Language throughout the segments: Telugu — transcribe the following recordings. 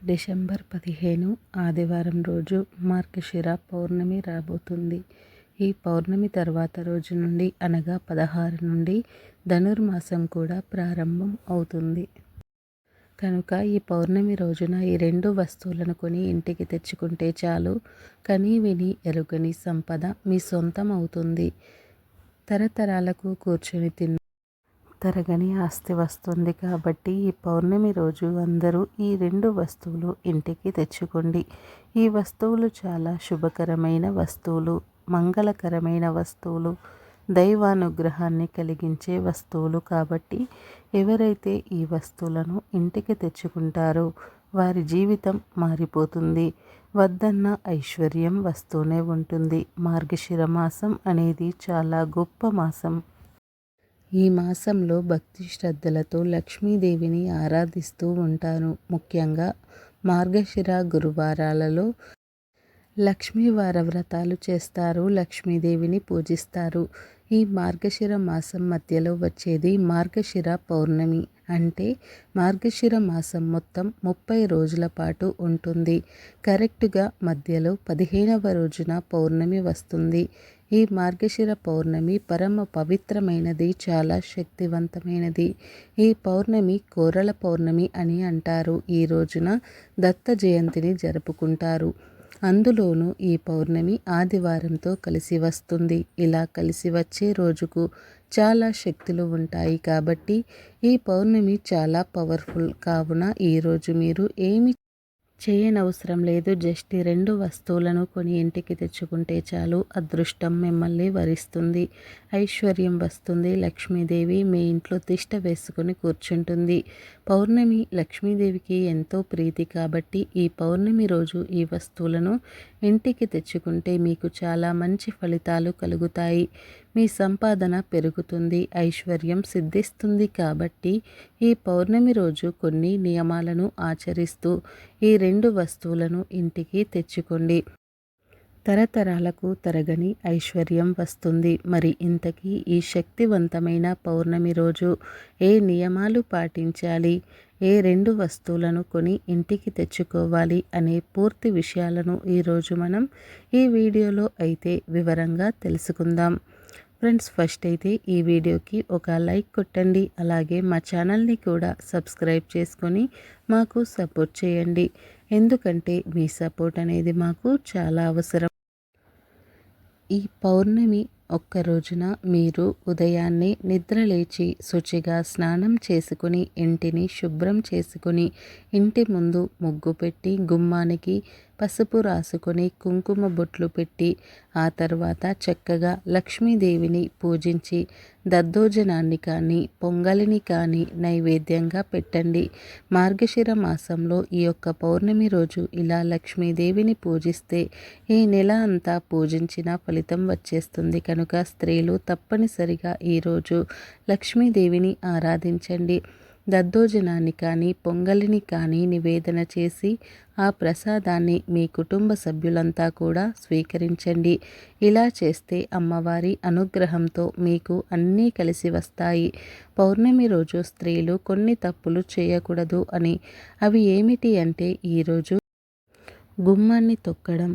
డిసెంబర్ 15 ఆదివారం రోజు మార్గశిర పౌర్ణమి రాబోతుంది. ఈ పౌర్ణమి తర్వాత రోజు నుండి అనగా 16 నుండి ధనుర్మాసం కూడా ప్రారంభం అవుతుంది. కనుక ఈ పౌర్ణమి రోజున ఈ 2 వస్తువులను కొని ఇంటికి తెచ్చుకుంటే చాలు, కని విని ఎరుగని సంపద మీ సొంతం అవుతుంది. తరతరాలకు కూర్చొని తిన్న తరగని ఆస్తి వస్తుంది. కాబట్టి ఈ పౌర్ణమి రోజు అందరూ ఈ 2 వస్తువులు ఇంటికి తెచ్చుకోండి. ఈ వస్తువులు చాలా శుభకరమైన వస్తువులు, మంగళకరమైన వస్తువులు, దైవానుగ్రహాన్ని కలిగించే వస్తువులు. కాబట్టి ఎవరైతే ఈ వస్తువులను ఇంటికి తెచ్చుకుంటారో వారి జీవితం మారిపోతుంది. వద్దన్న ఐశ్వర్యం వస్తూనే ఉంటుంది. మార్గశిర మాసం అనేది చాలా గొప్ప మాసం. ఈ మాసంలో భక్తి శ్రద్ధలతో లక్ష్మీదేవిని ఆరాధిస్తూ ఉంటారు. ముఖ్యంగా మార్గశిర గురువారాలలో లక్ష్మీవార వ్రతాలు చేస్తారు, లక్ష్మీదేవిని పూజిస్తారు. ఈ మార్గశిర మాసం మధ్యలో వచ్చేది మార్గశిర పౌర్ణమి. అంటే మార్గశిర మాసం మొత్తం 30 రోజుల పాటు ఉంటుంది. కరెక్టుగా మధ్యలో 15వ రోజున పౌర్ణమి వస్తుంది. ఈ మార్గశిర పౌర్ణమి పరమ పవిత్రమైనది, చాలా శక్తివంతమైనది. ఈ పౌర్ణమి కోరల పౌర్ణమి అని అంటారు. ఈ రోజున దత్త జయంతిని జరుపుకుంటారు. అందులోనూ ఈ పౌర్ణమి ఆదివారంతో కలిసి వస్తుంది. ఇలా కలిసి వచ్చే రోజుకు చాలా శక్తులు ఉంటాయి. కాబట్టి ఈ పౌర్ణమి చాలా పవర్ఫుల్. కావున ఈరోజు మీరు ఏమి చేయనవసరం లేదు. జస్ట్ ఈ 2 వస్తువులను కొని ఇంటికి తెచ్చుకుంటే చాలు, అదృష్టం మిమ్మల్ని వరిస్తుంది, ఐశ్వర్యం వస్తుంది. లక్ష్మీదేవి మీ ఇంట్లో తిష్ట వేసుకొని కూర్చుంటుంది. పౌర్ణమి లక్ష్మీదేవికి ఎంతో ప్రీతి. కాబట్టి ఈ పౌర్ణమి రోజు ఈ వస్తువులను ఇంటికి తెచ్చుకుంటే మీకు చాలా మంచి ఫలితాలు కలుగుతాయి. మీ సంపాదన పెరుగుతుంది, ఐశ్వర్యం సిద్ధిస్తుంది. కాబట్టి ఈ పౌర్ణమి రోజు కొన్ని నియమాలను ఆచరిస్తూ ఈ 2 వస్తువులను ఇంటికి తెచ్చుకోండి. తరతరాలకు తరగని ఐశ్వర్యం వస్తుంది. మరి ఇంతకీ ఈ శక్తివంతమైన పౌర్ణమి రోజు ఏ నియమాలు పాటించాలి, ఏ 2 వస్తువులను కొని ఇంటికి తెచ్చుకోవాలి అనే పూర్తి విషయాలను ఈరోజు మనం ఈ వీడియోలో అయితే వివరంగా తెలుసుకుందాం. ఫ్రెండ్స్, ఫస్ట్ అయితే ఈ వీడియోకి ఒక లైక్ కొట్టండి. అలాగే మా ఛానల్ని కూడా సబ్స్క్రైబ్ చేసుకొని మాకు సపోర్ట్ చేయండి. ఎందుకంటే మీ సపోర్ట్ అనేది మాకు చాలా అవసరం. ఈ పౌర్ణమి ఒక్క రోజున మీరు ఉదయాన్నే నిద్రలేచి శుచిగా స్నానం చేసుకుని ఇంటిని శుభ్రం చేసుకుని ఇంటి ముందు ముగ్గు పెట్టి గుమ్మానికి పసుపు రాసుకొని కుంకుమ బొట్లు పెట్టి ఆ తర్వాత చక్కగా లక్ష్మీదేవిని పూజించి దద్దోజనాన్ని కానీ పొంగలిని కానీ నైవేద్యంగా పెట్టండి. మార్గశిర మాసంలో ఈ యొక్క పౌర్ణమి రోజు ఇలా లక్ష్మీదేవిని పూజిస్తే ఈ నెల అంతా పూజించిన ఫలితం వచ్చేస్తుంది. కనుక స్త్రీలు తప్పనిసరిగా ఈరోజు లక్ష్మీదేవిని ఆరాధించండి. దద్దోజనాన్ని కానీ పొంగలిని కానీ నివేదన చేసి ఆ ప్రసాదాన్ని మీ కుటుంబ సభ్యులంతా కూడా స్వీకరించండి. ఇలా చేస్తే అమ్మవారి అనుగ్రహంతో మీకు అన్నీ కలిసి వస్తాయి. పౌర్ణమి రోజు స్త్రీలు కొన్ని తప్పులు చేయకూడదు అని, అవి ఏమిటి అంటే ఈరోజు గుమ్మాన్ని తొక్కడం,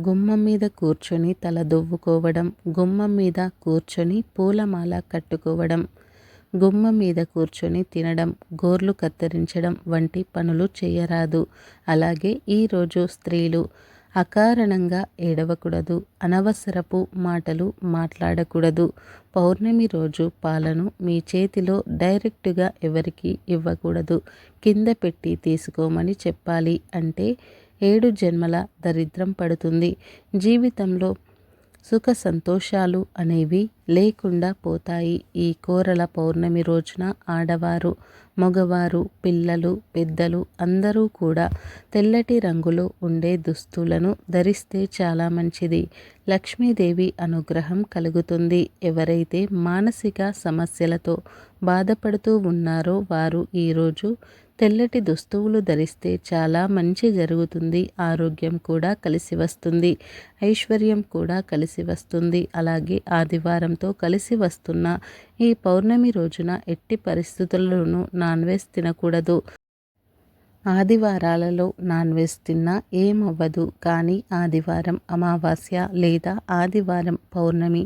గుమ్మం మీద కూర్చొని తల దువ్వుకోవడం, గుమ్మం మీద కూర్చొని పూలమాల కట్టుకోవడం, గుమ్మం మీద కూర్చొని తినడం, గోర్లు కత్తిరించడం వంటి పనులు చేయరాదు. అలాగే ఈరోజు స్త్రీలు అకారణంగా ఏడవకూడదు, అనవసరపు మాటలు మాట్లాడకూడదు. పౌర్ణమి రోజు పాలను మీ చేతిలో డైరెక్టుగా ఎవరికి ఇవ్వకూడదు, కింద పెట్టి తీసుకోమని చెప్పాలి. అంటే 7 జన్మల దరిద్రం పడుతుంది. జీవితంలో సుఖ సంతోషాలు అనేవి లేకుండా పోతాయి. ఈ కోరల పౌర్ణమి రోజున ఆడవారు, మగవారు, పిల్లలు, పెద్దలు అందరూ కూడా తెల్లటి రంగులో ఉండే దుస్తులను ధరిస్తే చాలా మంచిది. లక్ష్మీదేవి అనుగ్రహం కలుగుతుంది. ఎవరైతే మానసిక సమస్యలతో బాధపడుతూ ఉన్నారో వారు ఈరోజు తెల్లటి దుస్తువులు ధరిస్తే చాలా మంచి జరుగుతుంది. ఆరోగ్యం కూడా కలిసి వస్తుంది, ఐశ్వర్యం కూడా కలిసి వస్తుంది. అలాగే ఆదివారంతో కలిసి వస్తున్న ఈ పౌర్ణమి రోజున ఎట్టి పరిస్థితుల్లోనూ నాన్ వెజ్ తినకూడదు. ఆదివారాలలో నాన్ వెజ్ తిన్నా ఏమవ్వదు, కానీ ఆదివారం అమావాస్య లేదా ఆదివారం పౌర్ణమి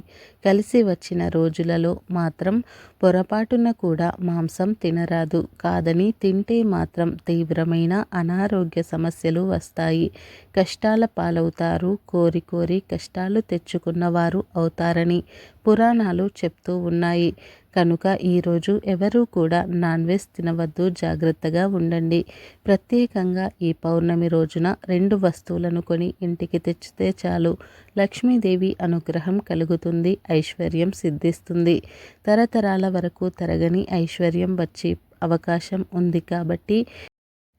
కలిసి వచ్చిన రోజులలో మాత్రం పొరపాటున కూడా మాంసం తినరాదు. కాదని తింటే మాత్రం తీవ్రమైన అనారోగ్య సమస్యలు వస్తాయి. కష్టాల పాలవుతారు. కోరి కోరి కష్టాలు తెచ్చుకున్నవారు అవుతారని పురాణాలు చెప్తూ ఉన్నాయి. కనుక ఈరోజు ఎవరూ కూడా నాన్ వెజ్ తినవద్దు, జాగ్రత్తగా ఉండండి. ప్రత్యేకంగా ఈ పౌర్ణమి రోజున 2 వస్తువులను కొని ఇంటికి తెచ్చితే చాలు, లక్ష్మీదేవి అనుగ్రహం కలుగుతుంది, ఐశ్వర్యం సిద్ధిస్తుంది. తరతరాల వరకు తరగని ఐశ్వర్యం వచ్చే అవకాశం ఉంది. కాబట్టి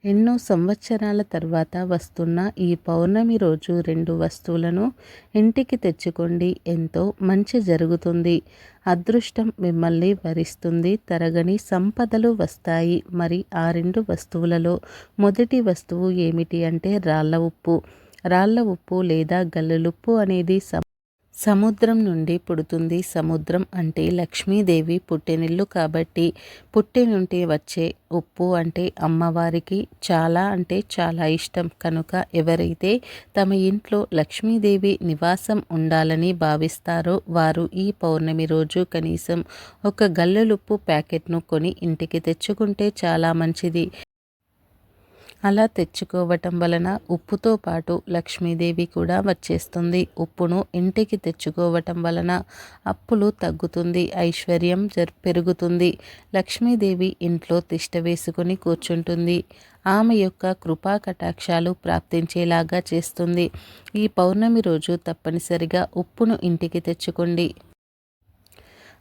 ఎన్నో సంవత్సరాల తర్వాత వస్తున్న ఈ పౌర్ణమి రోజు 2 వస్తువులను ఇంటికి తెచ్చుకోండి. ఎంతో మంచి జరుగుతుంది. అదృష్టం మిమ్మల్ని వరిస్తుంది. తరగని సంపదలు వస్తాయి. మరి ఆ 2 వస్తువులలో మొదటి వస్తువు ఏమిటి అంటే రాళ్ళ ఉప్పు. రాళ్ళ ఉప్పు లేదా గల్లులుప్పు అనేది సముద్రం నుండి పుడుతుంది. సముద్రం అంటే లక్ష్మీదేవి పుట్టినిల్లు. కాబట్టి పుట్టి నుండి వచ్చే ఉప్పు అంటే అమ్మవారికి చాలా అంటే చాలా ఇష్టం. కనుక ఎవరైతే తమ ఇంట్లో లక్ష్మీదేవి నివాసం ఉండాలని భావిస్తారో వారు ఈ పౌర్ణమి రోజు కనీసం ఒక గల్లులుప్పు ప్యాకెట్ను కొని ఇంటికి తెచ్చుకుంటే చాలా మంచిది. అలా తెచ్చుకోవటం వలన ఉప్పుతో పాటు లక్ష్మీదేవి కూడా వచ్చేస్తుంది. ఉప్పును ఇంటికి తెచ్చుకోవటం వలన అప్పులు తగ్గుతుంది, ఐశ్వర్యం పెరుగుతుంది. లక్ష్మీదేవి ఇంట్లో తిష్ట వేసుకొని కూర్చుంటుంది. ఆమె యొక్క కృపా కటాక్షాలు ప్రాప్తించేలాగా చేస్తుంది. ఈ పౌర్ణమి రోజు తప్పనిసరిగా ఉప్పును ఇంటికి తెచ్చుకోండి.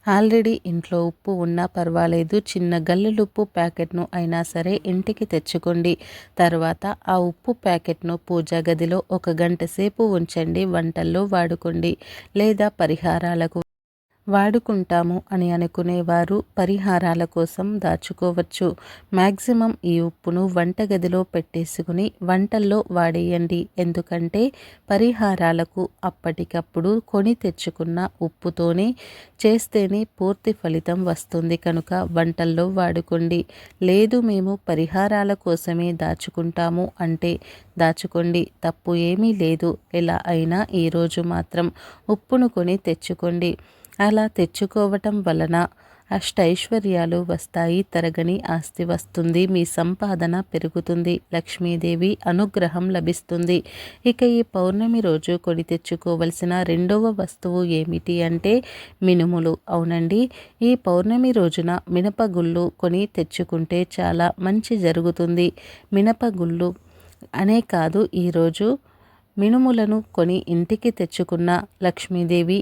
ఆల్రెడీ ఇంట్లో ఉప్పు ఉన్నా పర్వాలేదు, చిన్న గల్లులుప్పు ప్యాకెట్ను అయినా సరే ఇంటికి తెచ్చుకోండి. తర్వాత ఆ ఉప్పు ప్యాకెట్ను పూజా గదిలో 1 గంట సేపు ఉంచండి. వంటల్లో వాడుకోండి లేదా పరిహారాలకు వాడుకుంటాము అని అనుకునేవారు పరిహారాల కోసం దాచుకోవచ్చు. మ్యాక్సిమం ఈ ఉప్పును వంటగదిలో పెట్టేసుకుని వంటల్లో వాడేయండి. ఎందుకంటే పరిహారాలకు అప్పటికప్పుడు కొని తెచ్చుకున్న ఉప్పుతోనే చేస్తేనే పూర్తి ఫలితం వస్తుంది. కనుక వంటల్లో వాడుకోండి. లేదు మేము పరిహారాల కోసమే దాచుకుంటాము అంటే దాచుకోండి, తప్పు ఏమీ లేదు. ఎలా అయినా ఈరోజు మాత్రం ఉప్పును కొని తెచ్చుకోండి. అలా తెచ్చుకోవటం వలన అష్టైశ్వర్యాలు వస్తాయి. తరగని ఆస్తి వస్తుంది. మీ సంపాదన పెరుగుతుంది. లక్ష్మీదేవి అనుగ్రహం లభిస్తుంది. ఇక ఈ పౌర్ణమి రోజు కొని తెచ్చుకోవలసిన 2వ వస్తువు ఏమిటి అంటే మినుములు. అవునండి, ఈ పౌర్ణమి రోజున మినపగుళ్ళు కొని తెచ్చుకుంటే చాలా మంచి జరుగుతుంది. మినపగుళ్ళు అనే కాదు, ఈరోజు మినుములను కొని ఇంటికి తెచ్చుకున్న లక్ష్మీదేవి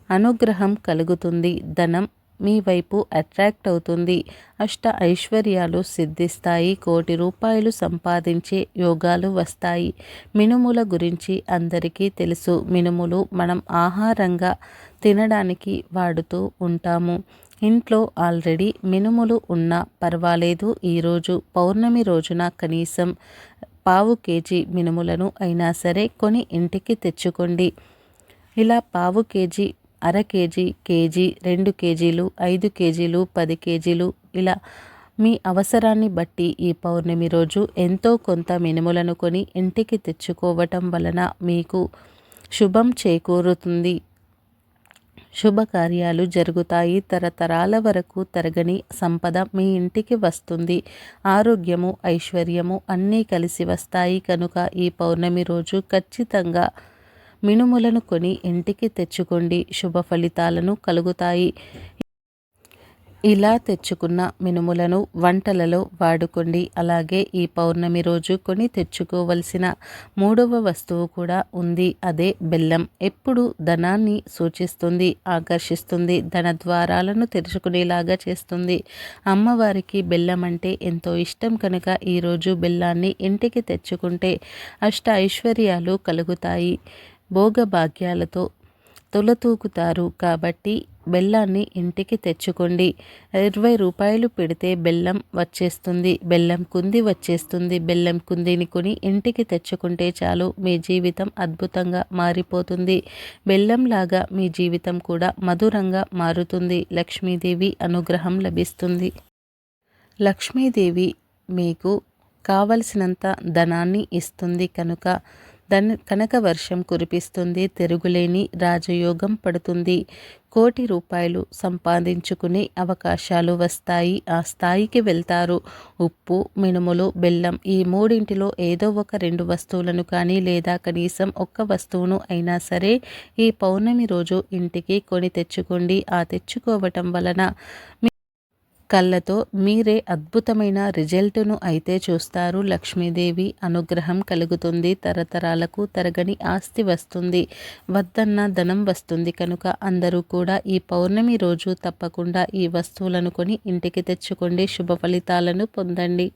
అనుగ్రహం కలుగుతుంది. ధనం మీ వైపు అట్రాక్ట్ అవుతుంది. అష్ట ఐశ్వర్యాలు సిద్ధిస్తాయి. 1 కోటి రూపాయలు సంపాదించే యోగాలు వస్తాయి. మినుముల గురించి అందరికీ తెలుసు. మినుములు మనం ఆహారంగా తినడానికి వాడుతూ ఉంటాము. ఇంట్లో ఆల్రెడీ మినుములు ఉన్నా పర్వాలేదు. ఈరోజు పౌర్ణమి రోజున కనీసం 1/4 కేజీ మినుములను అయినా సరే కొని ఇంటికి తెచ్చుకోండి. ఇలా 1/4 కేజీ, 1/2 కేజీ, కేజీ, 2 కేజీలు, 5 కేజీలు, 10 కేజీలు ఇలా మీ అవసరాన్ని బట్టి ఈ పౌర్ణమి రోజు ఎంతో కొంత మినుములను కొని ఇంటికి తెచ్చుకోవటం వలన మీకు శుభం చేకూరుతుంది. శుభకార్యాలు జరుగుతాయి. తరతరాల వరకు తరగని సంపద మీ ఇంటికి వస్తుంది. ఆరోగ్యము, ఐశ్వర్యము అన్నీ కలిసి వస్తాయి. కనుక ఈ పౌర్ణమి రోజు ఖచ్చితంగా మినుములను కొని ఇంటికి తెచ్చుకోండి. శుభ ఫలితాలను కలుగుతాయి. ఇలా తెచ్చుకున్న మినుములను వంటలలో వాడుకోండి. అలాగే ఈ పౌర్ణమి రోజు కొని తెచ్చుకోవలసిన 3వ వస్తువు కూడా ఉంది. అదే బెల్లం. ఎప్పుడు ధనాన్ని సూచిస్తుంది, ఆకర్షిస్తుంది, ధన ద్వారాలను తెరుచుకునేలాగా చేస్తుంది. అమ్మవారికి బెల్లం అంటే ఎంతో ఇష్టం. కనుక ఈరోజు బెల్లాన్ని ఇంటికి తెచ్చుకుంటే అష్ట ఐశ్వర్యాలు కలుగుతాయి. భోగభాగ్యాలతో తులతూగుతారు. కాబట్టి బెల్లాన్ని ఇంటికి తెచ్చుకోండి. 20 రూపాయలు పెడితే బెల్లం వచ్చేస్తుంది. బెల్లం కుంది వచ్చేస్తుంది. బెల్లం కుందిని కొని ఇంటికి తెచ్చుకుంటే చాలు, మీ జీవితం అద్భుతంగా మారిపోతుంది. బెల్లంలాగా మీ జీవితం కూడా మధురంగా మారుతుంది. లక్ష్మీదేవి అనుగ్రహం లభిస్తుంది. లక్ష్మీదేవి మీకు కావలసినంత ధనాన్ని ఇస్తుంది కనుక వర్షం కురిపిస్తుంది. తిరుగులేని రాజయోగం పడుతుంది. ₹1,00,00,000 సంపాదించుకునే అవకాశాలు వస్తాయి. ఆ స్థాయికి వెళ్తారు. ఉప్పు, మినుములు, బెల్లం ఈ మూడింటిలో ఏదో ఒక 2 వస్తువులను కానీ లేదా కనీసం ఒక్క వస్తువును అయినా సరే ఈ పౌర్ణమి రోజు ఇంటికి కొని తెచ్చుకోండి. ఆ తెచ్చుకోవటం వలన కళ్ళతో మీరే అద్భుతమైన రిజల్ట్ను అయితే చూస్తారు. లక్ష్మీదేవి అనుగ్రహం కలుగుతుంది. తరతరాలకు తరగని ఆస్తి వస్తుంది. వద్దన్న ధనం వస్తుంది. కనుక అందరూ కూడా ఈ పౌర్ణమి రోజు తప్పకుండా ఈ వస్తువులను కొని ఇంటికి తెచ్చుకోండి. శుభ ఫలితాలను పొందండి.